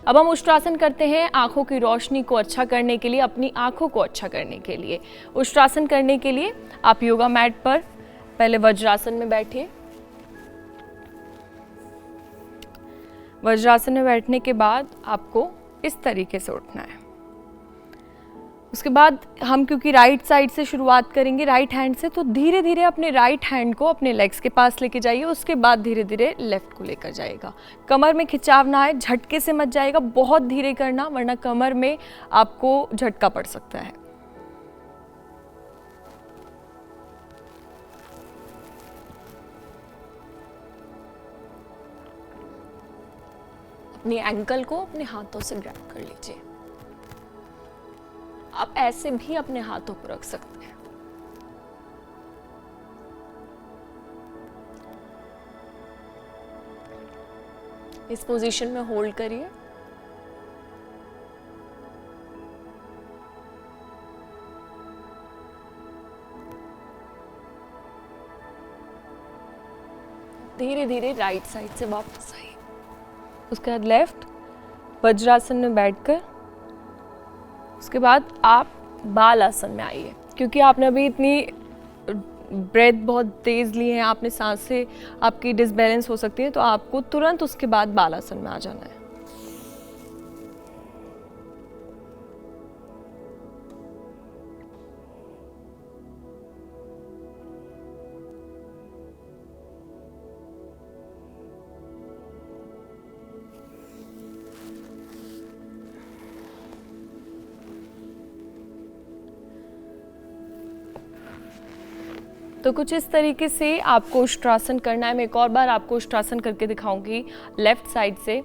अब हम उष्ट्रासन करते हैं आंखों की रोशनी को अच्छा करने के लिए, अपनी आंखों को अच्छा करने के लिए। उष्ट्रासन करने के लिए आप योगा मैट पर पहले वज्रासन में बैठिए। वज्रासन में बैठने के बाद आपको इस तरीके से उठना है। उसके बाद हम क्योंकि राइट साइड से शुरुआत करेंगे, राइट हैंड से, तो धीरे धीरे अपने राइट हैंड को अपने लेग्स के पास लेके जाइए। उसके बाद धीरे धीरे लेफ्ट को लेकर जाएगा। कमर में खिंचाव ना आए, झटके से मत जाएगा, बहुत धीरे करना वरना कमर में आपको झटका पड़ सकता है। अपनी एंकल को अपने हाथों से ग्रैब कर लीजिए। आप ऐसे भी अपने हाथों को रख सकते हैं। इस पोजीशन में होल्ड करिए। धीरे धीरे राइट साइड से वापस आइए। उसके बाद लेफ्ट वज्रासन में बैठकर उसके बाद आप बाल आसन में आइए। क्योंकि आपने अभी इतनी ब्रेथ बहुत तेज़ ली है, आपने सांसें आपकी डिसबैलेंस हो सकती है, तो आपको तुरंत उसके बाद बाल आसन में आ जाना है। तो कुछ इस तरीके से आपको उष्ट्रासन करना है। मैं एक और बार आपको उष्ट्रासन करके दिखाऊंगी लेफ्ट साइड से।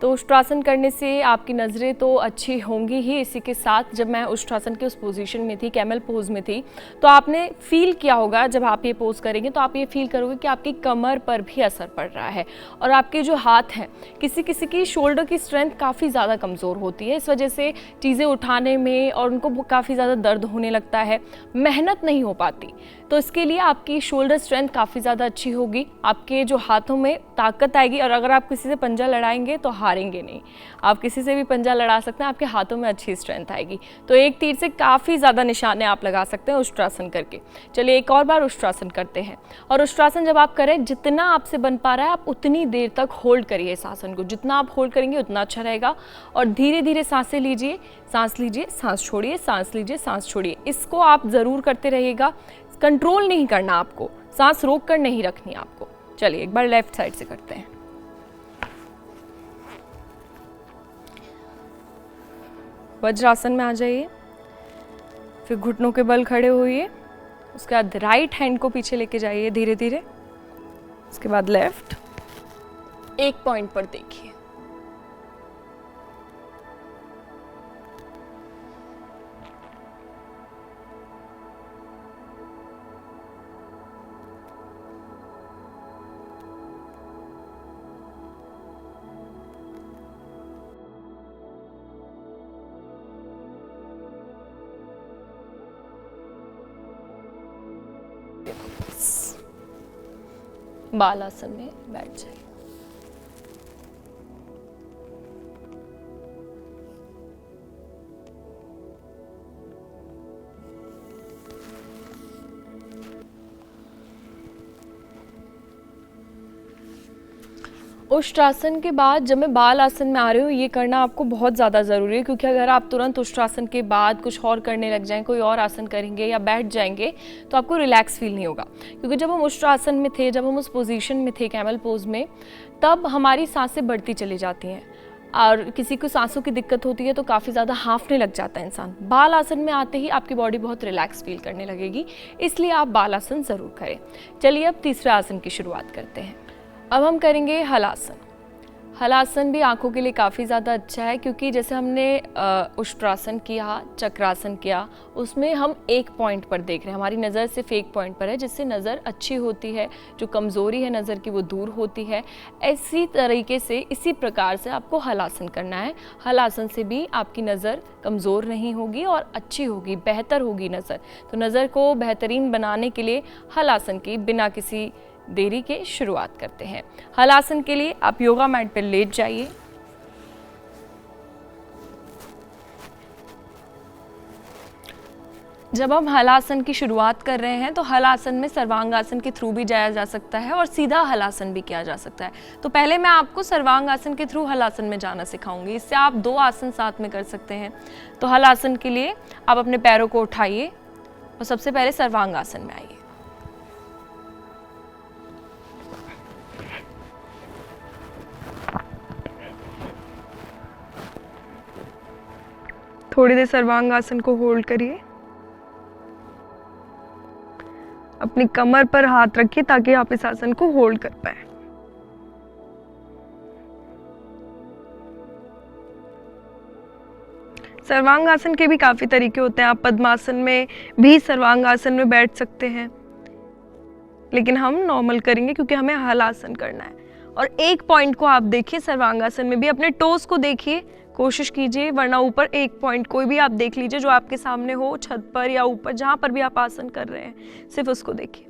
तो उष्ट्रासन करने से आपकी नज़रें तो अच्छी होंगी ही, इसी के साथ जब मैं उष्ट्रासन के उस पोजीशन में थी, कैमल पोज में थी, तो आपने फील किया होगा जब आप ये पोज करेंगे तो आप ये फील करोगे कि आपकी कमर पर भी असर पड़ रहा है। और आपके जो हाथ हैं, किसी किसी की शोल्डर की स्ट्रेंथ काफ़ी ज़्यादा कमज़ोर होती है, इस वजह से चीज़ें उठाने में और उनको काफ़ी ज़्यादा दर्द होने लगता है, मेहनत नहीं हो पाती। तो इसके लिए आपकी शोल्डर स्ट्रेंथ काफ़ी ज़्यादा अच्छी होगी, आपके जो हाथों में ताकत आएगी। और अगर आप किसी से पंजा लड़ाएंगे तो हारेंगे नहीं, आप किसी से भी पंजा लड़ा सकते हैं, आपके हाथों में अच्छी स्ट्रेंथ आएगी। तो एक तीर से काफ़ी ज़्यादा निशाने आप लगा सकते हैं उष्ट्रासन करके। चलिए एक और बार उष्ट्रासन करते हैं। और उष्ट्रासन जब आप करें, जितना आपसे बन पा रहा है आप उतनी देर तक होल्ड करिए इस आसन को। जितना आप होल्ड करेंगे उतना अच्छा रहेगा। और धीरे धीरे सांसें लीजिए, सांस लीजिए, सांस छोड़िए, सांस लीजिए, सांस छोड़िए। इसको आप ज़रूर करते रहिएगा। कंट्रोल नहीं करना आपको, सांस रोक कर नहीं रखनी आपको। चलिए एक बार लेफ्ट साइड से करते हैं। वज्रासन में आ जाइए, फिर घुटनों के बल खड़े होइए। उसके बाद राइट हैंड को पीछे लेके जाइए धीरे धीरे। उसके बाद लेफ्ट, एक पॉइंट पर देखिए। बाल आसन में बैठ जाइए। उष्ट्रासन के बाद जब मैं बाल आसन में आ रही हूँ, ये करना आपको बहुत ज़्यादा ज़रूरी है। क्योंकि अगर आप तुरंत उष्ट्रासन के बाद कुछ और करने लग जाएं, कोई और आसन करेंगे या बैठ जाएंगे, तो आपको रिलैक्स फील नहीं होगा। क्योंकि जब हम उष्ट्रासन में थे, जब हम उस पोजीशन में थे कैमल पोज में, तब हमारी सांसें बढ़ती चली जाती हैं। और किसी को सांसों की दिक्कत होती है तो काफ़ी ज़्यादा हाँफने लग जाता है इंसान। बाल आसन में आते ही आपकी बॉडी बहुत रिलैक्स फील करने लगेगी, इसलिए आप बाल आसन ज़रूर करें। चलिए अब तीसरे आसन की शुरुआत करते हैं। अब हम करेंगे हलासन। हलासन भी आँखों के लिए काफ़ी ज़्यादा अच्छा है। क्योंकि जैसे हमने उष्ट्रासन किया, चक्रासन किया, उसमें हम एक पॉइंट पर देख रहे हैं, हमारी नज़र सिर्फ एक पॉइंट पर है, जिससे नज़र अच्छी होती है, जो कमज़ोरी है नज़र की वो दूर होती है। इसी तरीके से, इसी प्रकार से आपको हलासन करना है। हलासन से भी आपकी नज़र कमज़ोर नहीं होगी और अच्छी होगी, बेहतर होगी नज़र। तो नज़र को बेहतरीन बनाने के लिए हलासन की बिना किसी देरी के शुरुआत करते हैं। हलासन के लिए आप योगा मैट पर लेट जाइए। जब हम हलासन की शुरुआत कर रहे हैं तो हलासन में सर्वांगासन के थ्रू भी जाया जा सकता है और सीधा हलासन भी किया जा सकता है। तो पहले मैं आपको सर्वांगासन के थ्रू हलासन में जाना सिखाऊंगी। इससे आप 2 आसन साथ में कर सकते हैं। तो हलासन के लिए आप अपने पैरों को उठाइए और सबसे पहले सर्वांगासन में आइए। थोड़ी देर सर्वांगासन को होल्ड करिए। अपनी कमर पर हाथ रखिए ताकि आप इस आसन को होल्ड कर पाए। सर्वांगासन के भी काफी तरीके होते हैं। आप पद्मासन में भी सर्वांगासन में बैठ सकते हैं, लेकिन हम नॉर्मल करेंगे क्योंकि हमें हलासन करना है। और एक पॉइंट को आप देखिए सर्वांगासन में भी, अपने टोस को देखिए, कोशिश कीजिए, वरना ऊपर एक पॉइंट कोई भी आप देख लीजिए जो आपके सामने हो, छत पर या ऊपर, जहाँ पर भी आप आसन कर रहे हैं, सिर्फ उसको देखिए।